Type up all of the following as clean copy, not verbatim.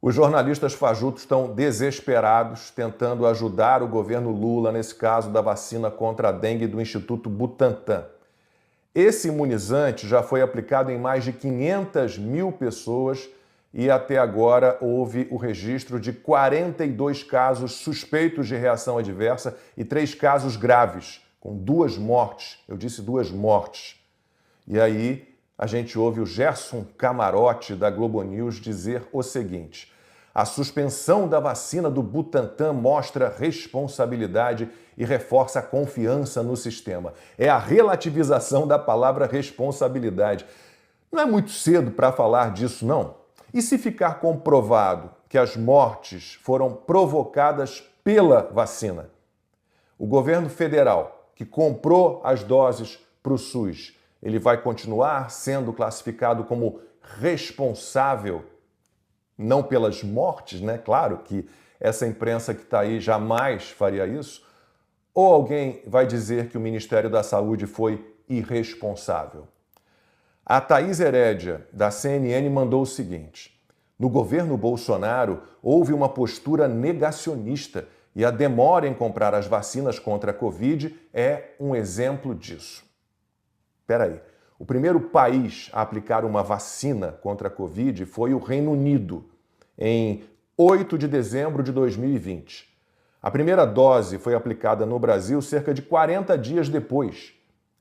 Os jornalistas fajutos estão desesperados tentando ajudar o governo Lula nesse caso da vacina contra a dengue do Instituto Butantan. Esse imunizante já foi aplicado em mais de 500 mil pessoas e até agora houve o registro de 42 casos suspeitos de reação adversa e 3 casos graves, com 2 mortes. Eu disse 2 mortes. E aí a gente ouve o Gerson Camarote da Globo News dizer o seguinte: a suspensão da vacina do Butantan mostra responsabilidade e reforça a confiança no sistema. É a relativização da palavra responsabilidade. Não é muito cedo para falar disso, não? E se ficar comprovado que as mortes foram provocadas pela vacina? O governo federal, que comprou as doses para o SUS, ele vai continuar sendo classificado como responsável, não pelas mortes, né? Claro que essa imprensa que está aí jamais faria isso. Ou alguém vai dizer que o Ministério da Saúde foi irresponsável? A Thaís Herédia, da CNN, mandou o seguinte: no governo Bolsonaro houve uma postura negacionista e a demora em comprar as vacinas contra a Covid é um exemplo disso. Espera aí, o primeiro país a aplicar uma vacina contra a Covid foi o Reino Unido, em 8 de dezembro de 2020. A primeira dose foi aplicada no Brasil cerca de 40 dias depois,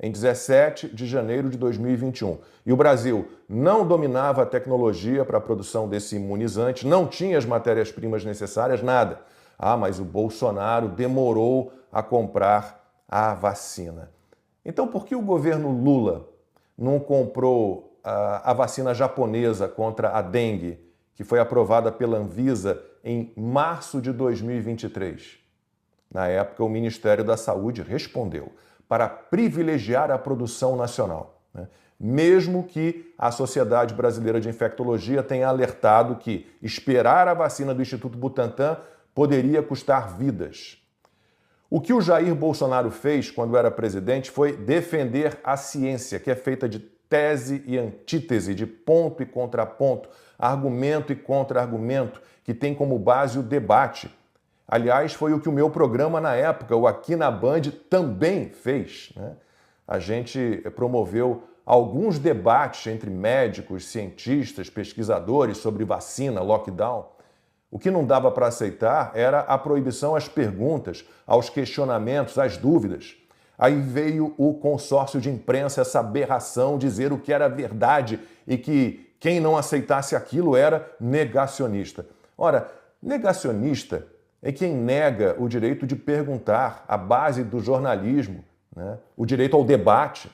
em 17 de janeiro de 2021. E o Brasil não dominava a tecnologia para a produção desse imunizante, não tinha as matérias-primas necessárias, nada. Ah, mas o Bolsonaro demorou a comprar a vacina. Então, por que o governo Lula não comprou a vacina japonesa contra a dengue, que foi aprovada pela Anvisa em março de 2023? Na época, o Ministério da Saúde respondeu: para privilegiar a produção nacional, né? Mesmo que a Sociedade Brasileira de Infectologia tenha alertado que esperar a vacina do Instituto Butantan poderia custar vidas. O que o Jair Bolsonaro fez quando era presidente foi defender a ciência, que é feita de tese e antítese, de ponto e contraponto, argumento e contra-argumento, que tem como base o debate. Aliás, foi o que o meu programa na época, o Aqui na Band, também fez, né? A gente promoveu alguns debates entre médicos, cientistas, pesquisadores sobre vacina, lockdown. O que não dava para aceitar era a proibição às perguntas, aos questionamentos, às dúvidas. Aí veio o consórcio de imprensa, essa aberração, dizer o que era verdade e que quem não aceitasse aquilo era negacionista. Ora, negacionista é quem nega o direito de perguntar, a base do jornalismo, né? O direito ao debate.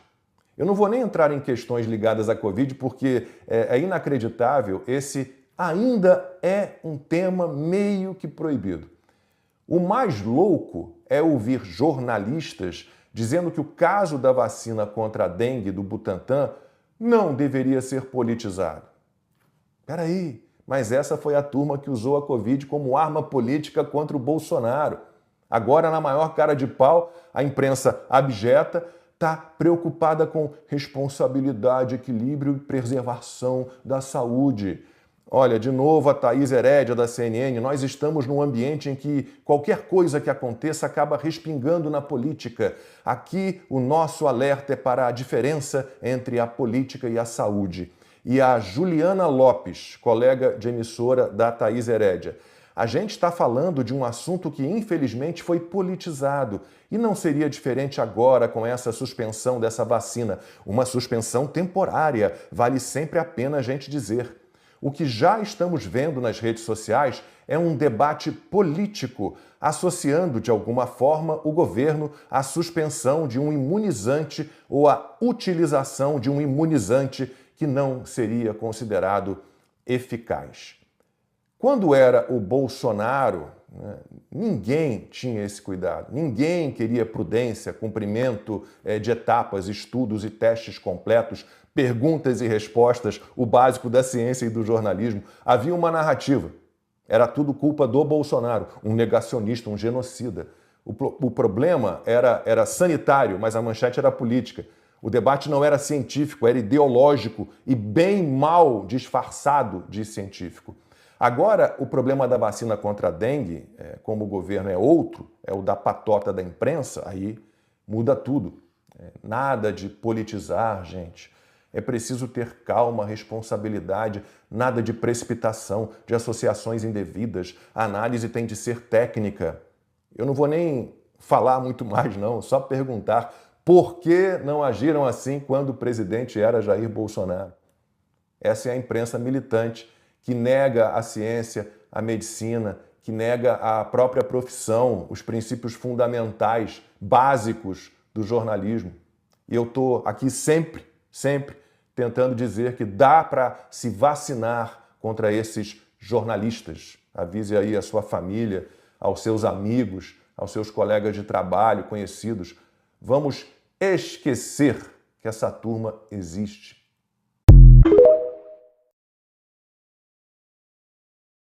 Eu não vou nem entrar em questões ligadas à Covid, porque é inacreditável, esse ainda é um tema meio que proibido. O mais louco é ouvir jornalistas dizendo que o caso da vacina contra a dengue do Butantan não deveria ser politizado. Espera aí, mas essa foi a turma que usou a Covid como arma política contra o Bolsonaro. Agora, na maior cara de pau, a imprensa abjeta está preocupada com responsabilidade, equilíbrio e preservação da saúde. Olha, de novo a Thaís Herédia da CNN, nós estamos num ambiente em que qualquer coisa que aconteça acaba respingando na política. Aqui o nosso alerta é para a diferença entre a política e a saúde. E a Juliana Lopes, colega de emissora da Thaís Herédia: a gente está falando de um assunto que infelizmente foi politizado e não seria diferente agora com essa suspensão dessa vacina. Uma suspensão temporária, vale sempre a pena a gente dizer. O que já estamos vendo nas redes sociais é um debate político, associando de alguma forma o governo à suspensão de um imunizante ou à utilização de um imunizante que não seria considerado eficaz. Quando era o Bolsonaro, né, ninguém tinha esse cuidado, ninguém queria prudência, cumprimento de etapas, estudos e testes completos, perguntas e respostas, o básico da ciência e do jornalismo. Havia uma narrativa. Era tudo culpa do Bolsonaro, um negacionista, um genocida. O problema era sanitário, mas a manchete era política. O debate não era científico, era ideológico e bem mal disfarçado de científico. Agora, o problema da vacina contra a dengue, como o governo é outro, é o da patota da imprensa, aí muda tudo. Nada de politizar, gente. É preciso ter calma, responsabilidade, nada de precipitação, de associações indevidas. A análise tem de ser técnica. Eu não vou nem falar muito mais, não, só perguntar por que não agiram assim quando o presidente era Jair Bolsonaro. Essa é a imprensa militante que nega a ciência, a medicina, que nega a própria profissão, os princípios fundamentais, básicos do jornalismo. E eu estou aqui sempre tentando dizer que dá para se vacinar contra esses jornalistas. Avise aí a sua família, aos seus amigos, aos seus colegas de trabalho, conhecidos. Vamos esquecer que essa turma existe.